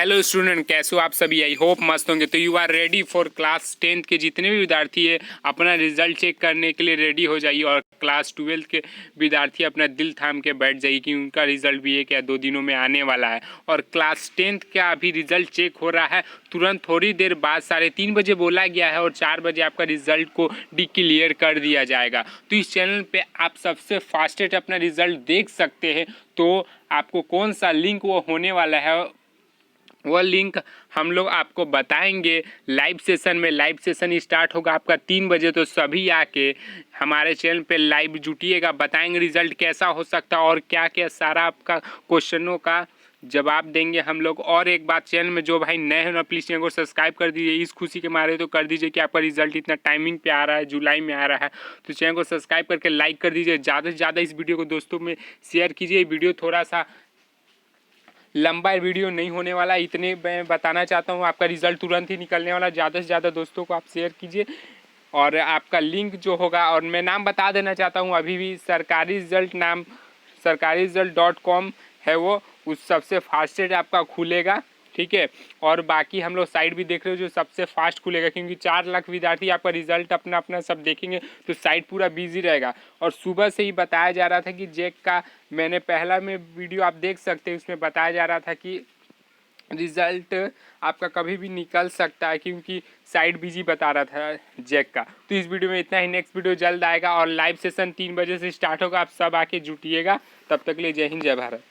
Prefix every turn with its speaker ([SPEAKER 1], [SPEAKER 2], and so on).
[SPEAKER 1] Hello student, कैसे हो आप सभी? आई होप मस्त होंगे। तो you are ready for class 10 के जितने भी विद्यार्थी है अपना रिजल्ट चेक करने के लिए रेडी हो जाइए, और क्लास 12 के विद्यार्थी अपना दिल थाम के बैठ जाइए कि उनका रिजल्ट भी 1 या 2 दिनों में आने वाला है। और क्लास 10 का अभी रिजल्ट चेक हो रहा है, तुरंत थोड़ी देर बाद 3:30 बजे बोला गया है और 4 बजे आपका रिजल्ट को डिक्लेयर कर दिया जाएगा। तो इस चैनल पे आप सबसे फास्टेस्ट अपना रिजल्ट देख सकते हैं। तो आपको कौन सा लिंक वो होने वाला है, वह लिंक हम लोग आपको बताएंगे लाइव सेशन में। लाइव सेशन स्टार्ट होगा आपका 3 बजे, तो सभी आके हमारे चैनल पे लाइव जुटिएगा। बताएंगे रिजल्ट कैसा हो सकता है और क्या क्या सारा आपका क्वेश्चनों का जवाब देंगे हम लोग। और एक बात, चैनल में जो भाई नए हैं ना, प्लीज़ चैनल को सब्सक्राइब कर दीजिए। इस खुशी के मारे तो कर दीजिए कि आपका रिजल्ट इतना टाइमिंग पे आ रहा है, जुलाई में आ रहा है। तो चैनल को सब्सक्राइब करके लाइक कर दीजिए। ज़्यादा से ज़्यादा इस वीडियो को दोस्तों में शेयर कीजिए। वीडियो थोड़ा सा लंबा वीडियो नहीं होने वाला, इतने मैं बताना चाहता हूँ। आपका रिजल्ट तुरंत ही निकलने वाला। ज़्यादा से ज़्यादा दोस्तों को आप शेयर कीजिए। और आपका लिंक जो होगा, और मैं नाम बता देना चाहता हूँ अभी भी, सरकारी रिजल्ट नाम sarkariresult.com है वो, उस सबसे फास्टेस्ट आपका खुलेगा, ठीक है। और बाकी हम लोग साइट भी देख रहे हो जो सबसे फास्ट खुलेगा, क्योंकि 4 लाख विद्यार्थी आपका रिजल्ट अपना अपना सब देखेंगे, तो साइट पूरा बिजी रहेगा। और सुबह से ही बताया जा रहा था कि जेक का, मैंने पहला में वीडियो आप देख सकते हैं, उसमें बताया जा रहा था कि रिज़ल्ट आपका कभी भी निकल सकता है, क्योंकि साइट बिजी बता रहा था जेक का। तो इस वीडियो में इतना ही। नेक्स्ट वीडियो जल्द आएगा और लाइव सेशन 3 बजे से स्टार्ट होगा। आप सब आके जुटिएगा। तब तक के लिए जय हिंद, जय भारत।